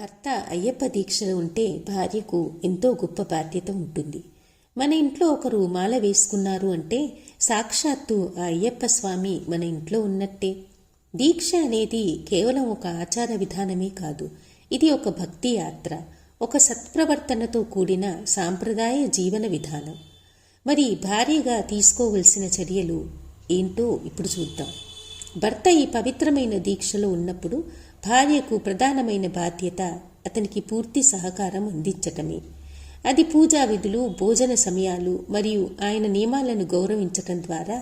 భర్త అయ్యప్ప దీక్షలో ఉంటే భార్యకు ఎంతో గొప్ప బాధ్యత ఉంటుంది. మన ఇంట్లో ఒకరు మాల వేసుకున్నారు అంటే సాక్షాత్తు ఆ అయ్యప్ప స్వామి మన ఇంట్లో ఉన్నట్టే. దీక్ష అనేది కేవలం ఒక ఆచార విధానమే కాదు, ఇది ఒక భక్తి యాత్ర, ఒక సత్ప్రవర్తనతో కూడిన సాంప్రదాయ జీవన విధానం. మరి భార్యగా తీసుకోవలసిన చర్యలు ఏంటో ఇప్పుడు చూద్దాం. భర్త ఈ పవిత్రమైన దీక్షలో ఉన్నప్పుడు భార్యకు ప్రధానమైన బాధ్యత అతనికి పూర్తి సహకారం అందించటమే. అది పూజా విధులు, భోజన సమయాలు మరియు ఆయన నియమాలను గౌరవించటం ద్వారా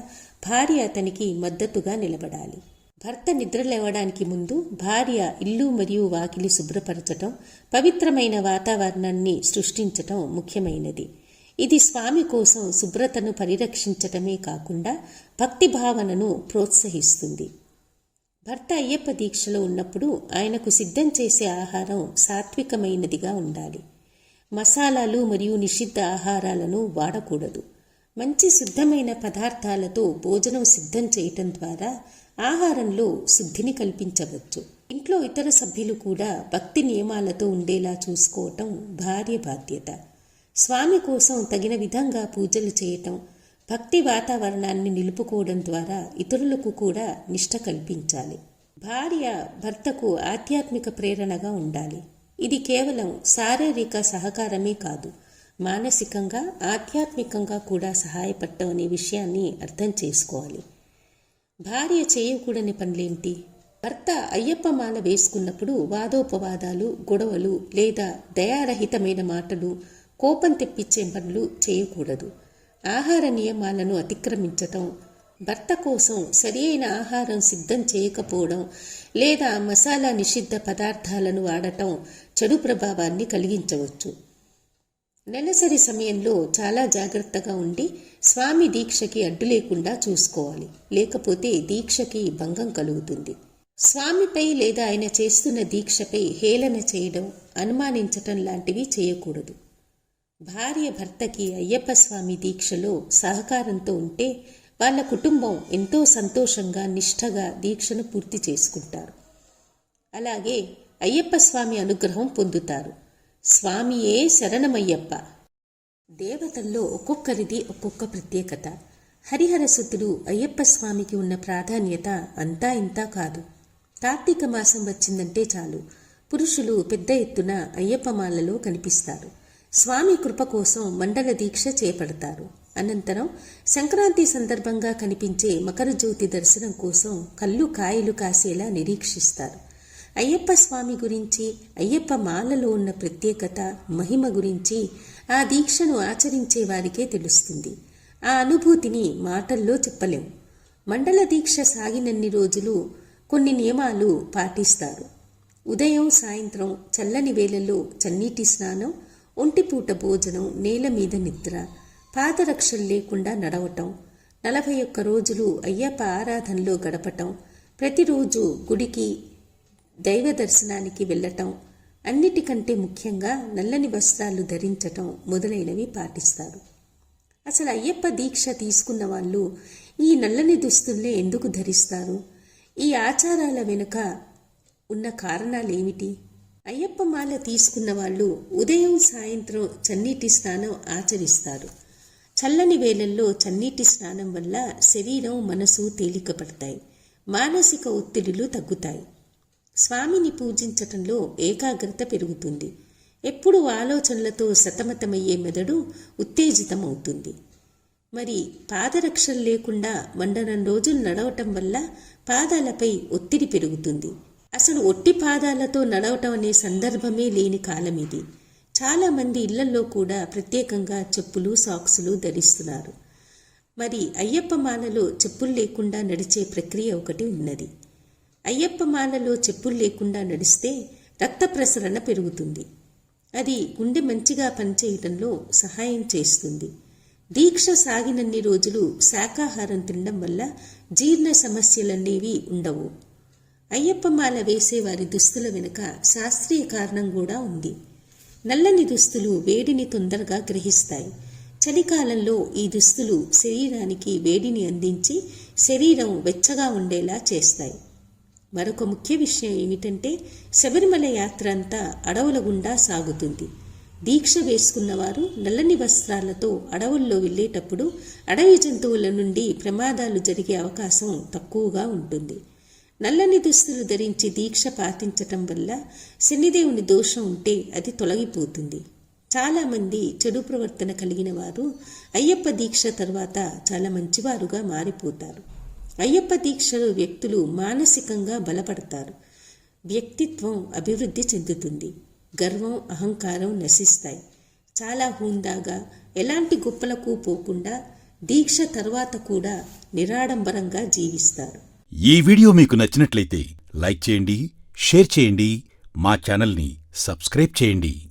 భార్య అతనికి మద్దతుగా నిలబడాలి. భర్త నిద్ర లేవడానికి ముందు భార్య ఇల్లు మరియు వాకిలి శుభ్రపరచటం, పవిత్రమైన వాతావరణాన్ని సృష్టించటం ముఖ్యమైనది. ఇది స్వామి కోసం శుభ్రతను పరిరక్షించటమే కాకుండా భక్తి భావనను ప్రోత్సహిస్తుంది. భర్త అయ్యప్ప దీక్షలో ఉన్నప్పుడు ఆయనకు సిద్ధం చేసే ఆహారం సాత్వికమైనదిగా ఉండాలి. మసాలాలు మరియు నిషిద్ధ ఆహారాలను వాడకూడదు. మంచి శుద్ధమైన పదార్థాలతో భోజనం సిద్ధం చేయటం ద్వారా ఆహారంలో శుద్ధిని కల్పించవచ్చు. ఇంట్లో ఇతర సభ్యులు కూడా భక్తి నియమాలతో ఉండేలా చూసుకోవటం భార్య బాధ్యత. స్వామి కోసం తగిన విధంగా పూజలు చేయటం, భక్తి వాతావరణాన్ని నిలుపుకోవడం ద్వారా ఇతరులకు కూడా నిష్ఠ కల్పించాలి. భార్య భర్తకు ఆధ్యాత్మిక ప్రేరణగా ఉండాలి. ఇది కేవలం శారీరక సహకారమే కాదు, మానసికంగా ఆధ్యాత్మికంగా కూడా సహాయపడటం అనే విషయాన్ని అర్థం చేసుకోవాలి. భార్య చేయకూడని పనులేంటి? భర్త అయ్యప్ప మాల వేసుకున్నప్పుడు వాదోపవాదాలు, గొడవలు లేదా దయారహితమైన మాటలు, కోపం తెప్పించే పనులు చేయకూడదు. ఆహార నియమాలను అతిక్రమించటం, భర్త కోసం సరియైన ఆహారం సిద్ధం చేయకపోవడం లేదా మసాలా నిషిద్ధ పదార్థాలను వాడటం చెడు ప్రభావాన్ని కలిగించవచ్చు. నెలసరి సమయంలో చాలా జాగ్రత్తగా ఉండి స్వామి దీక్షకి అడ్డు లేకుండా చూసుకోవాలి, లేకపోతే దీక్షకి భంగం కలుగుతుంది. స్వామిపై లేదా ఆయన చేస్తున్న దీక్షపై హేళన చేయడం, అనుమానించటం లాంటివి చేయకూడదు. భార్య భర్తకి అయ్యప్ప స్వామి దీక్షలో సహకారంతో ఉంటే వాళ్ళ కుటుంబం ఎంతో సంతోషంగా నిష్ఠగా దీక్షను పూర్తి చేసుకుంటారు. అలాగే అయ్యప్ప స్వామి అనుగ్రహం పొందుతారు. స్వామియే శరణమయ్యప్ప. దేవతల్లో ఒక్కొక్కరిది ఒక్కొక్క ప్రత్యేకత. హరిహరసుతుడు అయ్యప్ప స్వామికి ఉన్న ప్రాధాన్యత అంతా ఇంతా కాదు. కార్తీక మాసం వచ్చిందంటే చాలు పురుషులు పెద్ద ఎత్తున అయ్యప్ప మాలలో కనిపిస్తారు. స్వామి కృప కోసం మండల దీక్ష చేపడతారు. అనంతరం సంక్రాంతి సందర్భంగా కనిపించే మకర జ్యోతి దర్శనం కోసం కళ్ళు కాయలు కాసేలా నిరీక్షిస్తారు. అయ్యప్ప స్వామి గురించి, అయ్యప్ప మాలలో ఉన్న ప్రత్యేకత, మహిమ గురించి ఆ దీక్షను ఆచరించే వారికే తెలుస్తుంది. ఆ అనుభూతిని మాటల్లో చెప్పలేం. మండల దీక్ష సాగినన్ని రోజులు కొన్ని నియమాలు పాటిస్తారు. ఉదయం, సాయంత్రం చల్లని వేళల్లో చన్నీటి స్నానం, ఒంటిపూట భోజనం, నేల మీద నిద్ర, పాదరక్షలు లేకుండా నడవటం, 41 రోజులు అయ్యప్ప ఆరాధనలో గడపటం, ప్రతిరోజు గుడికి దైవ దర్శనానికి వెళ్ళటం, అన్నిటికంటే ముఖ్యంగా నల్లని వస్త్రాలు ధరించటం మొదలైనవి పాటిస్తారు. అసలు అయ్యప్ప దీక్ష తీసుకున్న వాళ్ళు ఈ నల్లని దుస్తుల్నే ఎందుకు ధరిస్తారు? ఈ ఆచారాల వెనుక ఉన్న కారణాలేమిటి? అయ్యప్ప మాల తీసుకున్న వాళ్ళు ఉదయం, సాయంత్రం చన్నీటి స్నానం ఆచరిస్తారు. చల్లని వేళల్లో చన్నీటి స్నానం వల్ల శరీరం, మనసు తేలికపడతాయి, మానసిక ఒత్తిడులు తగ్గుతాయి. స్వామిని పూజించటంలో ఏకాగ్రత పెరుగుతుంది. ఎప్పుడు ఆలోచనలతో సతమతమయ్యే మెదడు ఉత్తేజితమవుతుంది. మరి పాదరక్షలు లేకుండా మండలం రోజులు నడవటం వల్ల పాదాలపై ఒత్తిడి పెరుగుతుంది. అసలు ఒట్టి పాదాలతో నడవటం అనే సందర్భమే లేని కాలం ఇది. చాలామంది ఇళ్లలో కూడా ప్రత్యేకంగా చెప్పులు, సాక్సులు ధరిస్తున్నారు. మరి అయ్యప్ప మాలలో చెప్పులు లేకుండా నడిచే ప్రక్రియ ఒకటి ఉన్నది. అయ్యప్ప మాలలో చెప్పులు లేకుండా నడిస్తే రక్త ప్రసరణ పెరుగుతుంది. అది గుండె మంచిగా పనిచేయటంలో సహాయం చేస్తుంది. దీక్ష సాగినన్ని రోజులు శాకాహారం తినడం వల్ల జీర్ణ సమస్యలనేవి ఉండవు. అయ్యప్ప మాల వేసేవారి దుస్తుల వెనుక శాస్త్రీయ కారణం కూడా ఉంది. నల్లని దుస్తులు వేడిని తొందరగా గ్రహిస్తాయి. చలికాలంలో ఈ దుస్తులు శరీరానికి వేడిని అందించి శరీరం వెచ్చగా ఉండేలా చేస్తాయి. మరొక ముఖ్య విషయం ఏమిటంటే శబరిమల యాత్ర అంతా అడవుల గుండా సాగుతుంది. దీక్ష వేసుకున్నవారు నల్లని వస్త్రాలతో అడవుల్లో వెళ్ళేటప్పుడు అడవి జంతువుల నుండి ప్రమాదాలు జరిగే అవకాశం తక్కువగా ఉంటుంది. నల్లని దుస్తులు ధరించి దీక్ష పాటించటం వల్ల శనిదేవుని దోషం ఉంటే అది తొలగిపోతుంది. చాలామంది చెడు ప్రవర్తన కలిగిన వారు అయ్యప్ప దీక్ష తర్వాత చాలా మంచివారుగా మారిపోతారు. అయ్యప్ప దీక్షలో వ్యక్తులు మానసికంగా బలపడతారు. వ్యక్తిత్వం అభివృద్ధి చెందుతుంది. గర్వం, అహంకారం నశిస్తాయి. చాలా హుందాగా ఎలాంటి గొప్పలకు పోకుండా దీక్ష తర్వాత కూడా నిరాడంబరంగా జీవిస్తారు. ఈ వీడియో మీకు నచ్చినట్లయితే లైక్ చేయండి, షేర్ చేయండి, మా ఛానల్ని సబ్స్క్రైబ్ చేయండి.